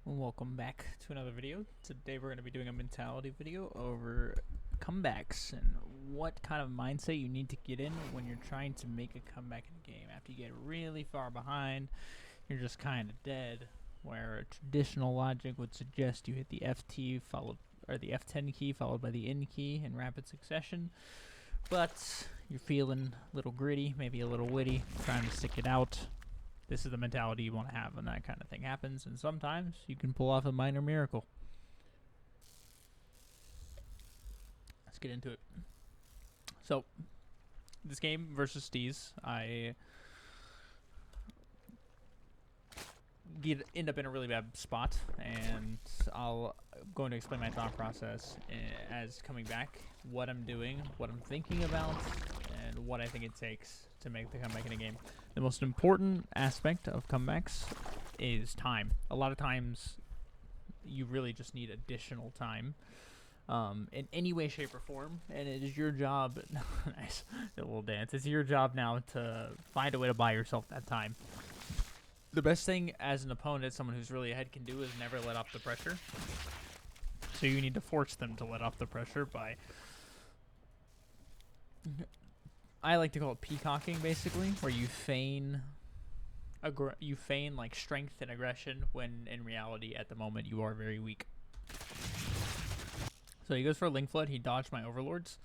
Welcome back to another video. Today we're going to be doing a mentality video over comebacks and what kind of mindset you need to get in when you're trying to make a comeback in a game. After you get really far behind, you're just kind of dead, where traditional logic would suggest you hit the FT followed or the F10 key followed by the N key in rapid succession. But you're feeling a little gritty, maybe a little witty, trying to stick it out. This is the mentality you want to have when that kind of thing happens, and sometimes you can pull off a minor miracle. Let's get into it. So, this game versus Steez, I end up in a really bad spot, and I'm going to explain my thought process as coming back, what I'm doing, what I'm thinking about, and what I think it takes to make the comeback in a game. The most important aspect of comebacks is time. A lot of times, you really just need additional time, in any way, shape, or form, and it is your job. Nice, a little dance. It's your job now to find a way to buy yourself that time. The best thing as an opponent, someone who's really ahead, can do is never let off the pressure. So you need to force them to let off the pressure by, I like to call it peacocking, basically, where you feign like strength and aggression when in reality at the moment you are very weak. So he goes for a link flood. He dodged my overlords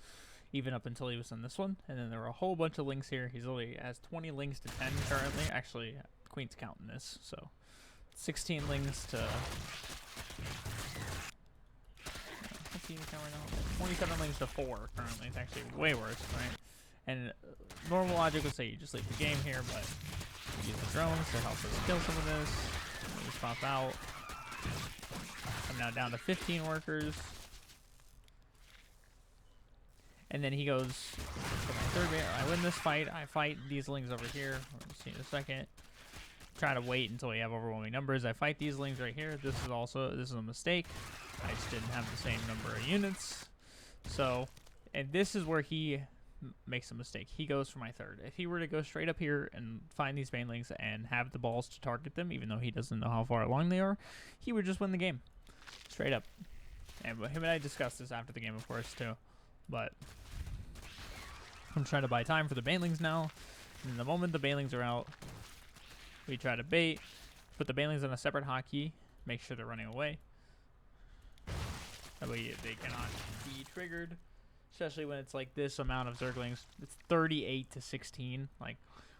even up until he was in this one, and then there were a whole bunch of links here. He's only has 20 links to 10 currently. Actually, Queen's counting this, so 16 links to 27 links to 4 currently. It's actually way worse, right? And normal logic would say you just leave the game here, but we use the drones to help us kill some of this. We just pop out. I'm now down to 15 workers. And then he goes for my third bait. I win this fight. I fight these lings over here. We'll see in a second. Try to wait until we have overwhelming numbers. I fight these lings right here. This is a mistake. I just didn't have the same number of units. So, and this is where he makes a mistake. He goes for my third. If he were to go straight up here and find these banelings and have the balls to target them, even though he doesn't know how far along they are, he would just win the game. Straight up. And him and I discussed this after the game, of course, too. But I'm trying to buy time for the banelings now. And the moment the banelings are out, we try to bait, put the banelings on a separate hotkey, make sure they're running away. That way they cannot be triggered, especially when it's like this amount of Zerglings. It's 38 to 16. Like,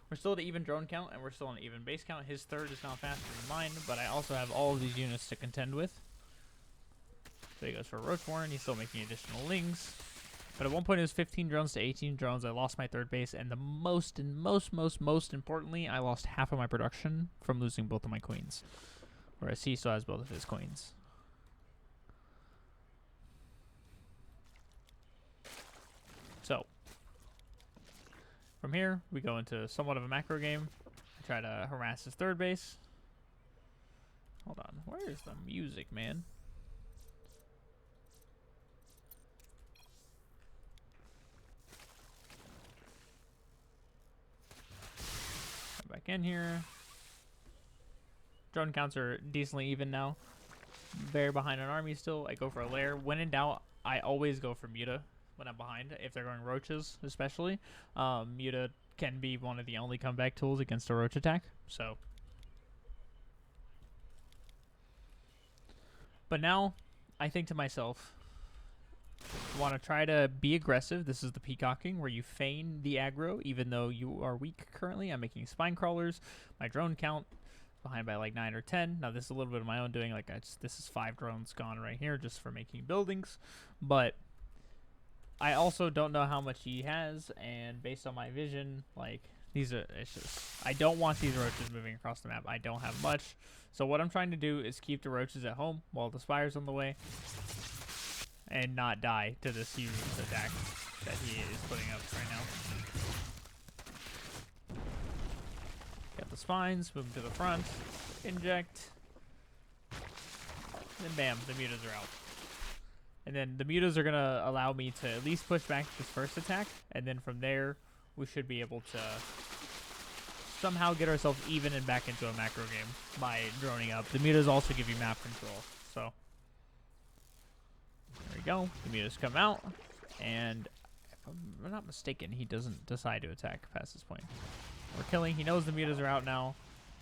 we're still at an even drone count, and we're still on an even base count. His third is now faster than mine, but I also have all of these units to contend with. So he goes for a Roach Warren. He's still making additional lings. But at one point it was 15 drones to 18 drones. I lost my third base, and the most importantly, I lost half of my production from losing both of my queens. Whereas he still has both of his queens. So, from here, we go into somewhat of a macro game. I try to harass his third base. Hold on, where is the music, man? Back in here. Drone counts are decently even now. Very behind an army still. I go for a lair. When in doubt, I always go for Muta when I'm behind. If they're going roaches, especially. Muta can be one of the only comeback tools against a roach attack. So. But now, I think to myself, I want to try to be aggressive. This is the peacocking, where you feign the aggro, even though you are weak currently. I'm making spine crawlers. My drone count behind by like 9 or 10. Now this is a little bit of my own doing. Like this is 5 drones gone right here just for making buildings. But I also don't know how much he has, and based on my vision, like it's just, I don't want these roaches moving across the map. I don't have much. So what I'm trying to do is keep the roaches at home while the spire's on the way, and not die to this huge attack that he is putting up right now. Got the spines, move them to the front, inject, then bam, the mutas are out. And then the mutas are going to allow me to at least push back this first attack, and then from there, we should be able to somehow get ourselves even and back into a macro game by droning up. The mutas also give you map control. So there we go. The mutas come out, and if I'm not mistaken, he doesn't decide to attack past this point. We're killing. He knows the mutas are out now.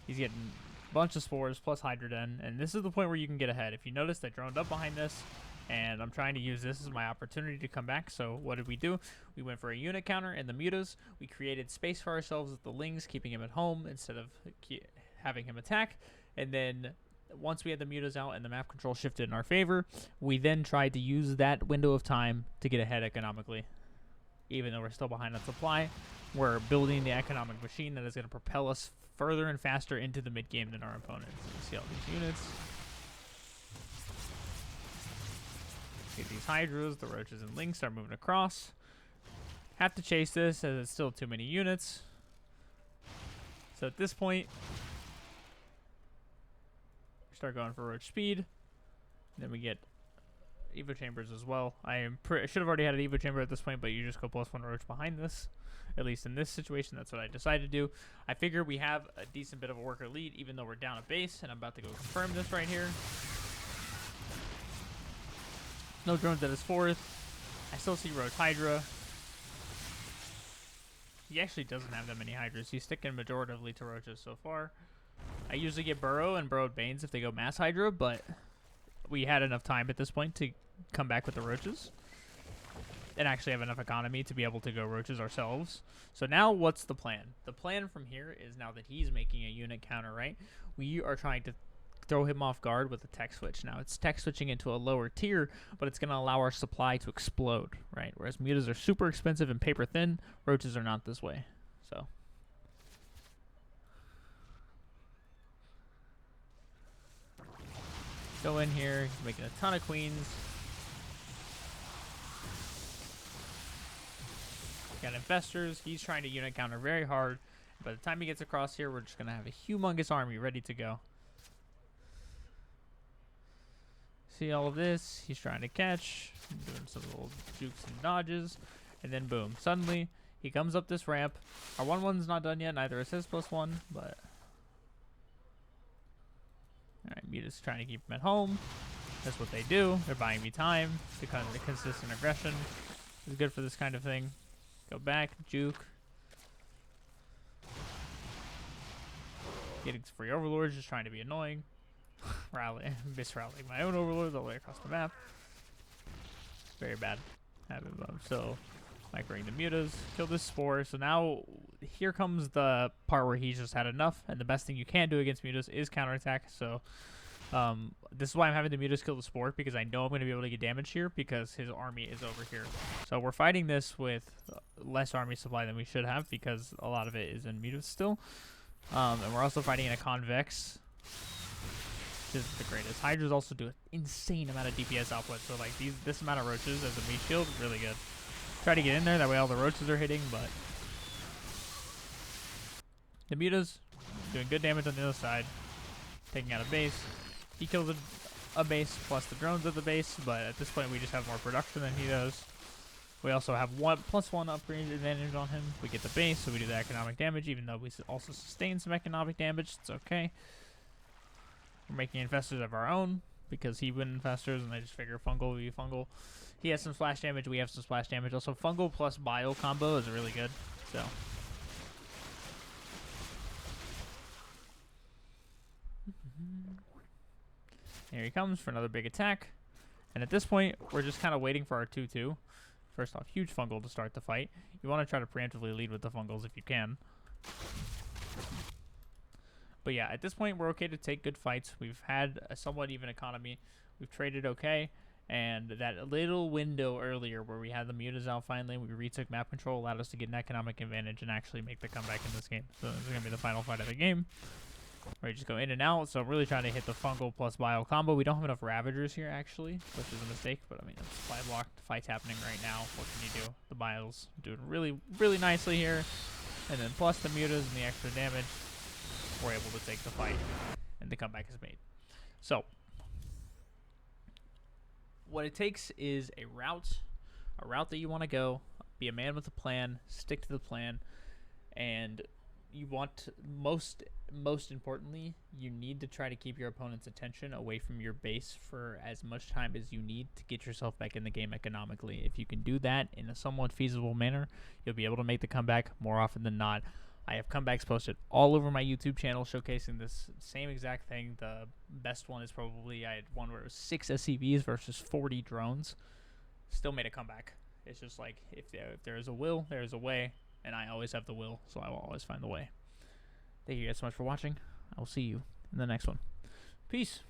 He's getting a bunch of spores plus Hydroden, and this is the point where you can get ahead. If you notice, they droned up behind this, and I'm trying to use this as my opportunity to come back. So what did we do? We went for a unit counter in the mutas. We created space for ourselves with the lings, keeping him at home instead of having him attack. And then once we had the mutas out and the map control shifted in our favor, we then tried to use that window of time to get ahead economically. Even though we're still behind on supply, we're building the economic machine that is going to propel us further and faster into the mid game than our opponents. You see all these units. Get these hydras, the roaches and lings start moving across. Have to chase this as it's still too many units. So at this point, we start going for roach speed. Then we get Evo chambers as well. I should have already had an Evo chamber at this point, but you just go +1 roach behind this. At least in this situation, that's what I decided to do. I figure we have a decent bit of a worker lead, even though we're down a base, and I'm about to go confirm this right here. No drones at his fourth. I still see roach hydra. He actually doesn't have that many hydras. He's sticking majoritively to roaches so far. I usually get burrow and burrowed banes if they go mass hydra, but we had enough time at this point to come back with the roaches and actually have enough economy to be able to go roaches ourselves. So now what's the plan? The plan from here is, now that he's making a unit counter, right, we are trying to throw him off guard with a tech switch. Now it's tech switching into a lower tier, but it's going to allow our supply to explode, right? Whereas mutas are super expensive and paper thin, roaches are not this way. So go in here, he's making a ton of queens. Got infestors. He's trying to unit counter very hard. By the time he gets across here, we're just going to have a humongous army ready to go. See all of this? He's trying to catch, doing some little jukes and dodges, and then boom. Suddenly, he comes up this ramp. Our 1-1's not done yet. Neither is his +1, but alright, Muta's trying to keep him at home. That's what they do. They're buying me time to kind of the consistent aggression. Is good for this kind of thing. Go back, juke. Getting free overlords, just trying to be annoying. Misrallying my own overlords all the way across the map. Very bad habit mode. So, microing the mutas, kill this spore. So now, here comes the part where he's just had enough, and the best thing you can do against mutas is counterattack. So, this is why I'm having the mutas kill the spore, because I know I'm going to be able to get damage here because his army is over here. So we're fighting this with less army supply than we should have, because a lot of it is in mutas still. And we're also fighting in a convex, which is the greatest. Hydras also do an insane amount of DPS output, so like this amount of roaches as a meat shield is really good. Try to get in there, that way all the roaches are hitting, but the mutas doing good damage on the other side, taking out a base. He kills a base plus the drones at the base, but at this point we just have more production than he does. We also have +1 upgrade advantage on him. We get the base, so we do the economic damage, even though we also sustain some economic damage. It's okay. We're making infestors of our own, because he went infestors, and I just figure fungal will be fungal. He has some splash damage, we have some splash damage. Also, fungal plus bio combo is really good, so. Here he comes for another big attack. And at this point, we're just kind of waiting for our 2-2. First off, huge fungal to start the fight. You want to try to preemptively lead with the fungals if you can. But yeah, at this point, we're okay to take good fights. We've had a somewhat even economy. We've traded okay. And that little window earlier where we had the mutas out finally, we retook map control, allowed us to get an economic advantage and actually make the comeback in this game. So this is going to be the final fight of the game, where you just go in and out. So I'm really trying to hit the fungal plus bio combo. We don't have enough ravagers here, actually, which is a mistake. But I mean, it's supply block. The fight's happening right now. What can you do? The bios doing really, really nicely here. And then plus the mutas and the extra damage, we're able to take the fight. And the comeback is made. So what it takes is a route that you want to go. Be a man with a plan. Stick to the plan. And you want most importantly, you need to try to keep your opponent's attention away from your base for as much time as you need to get yourself back in the game economically. If you can do that in a somewhat feasible manner, you'll be able to make the comeback more often than not. I have comebacks posted all over my YouTube channel showcasing this same exact thing. The best one is probably I had one where it was 6 SCVs versus 40 drones. Still made a comeback. It's just like if there is a will, there is a way, and I always have the will, so I will always find the way. Thank you guys so much for watching. I will see you in the next one. Peace.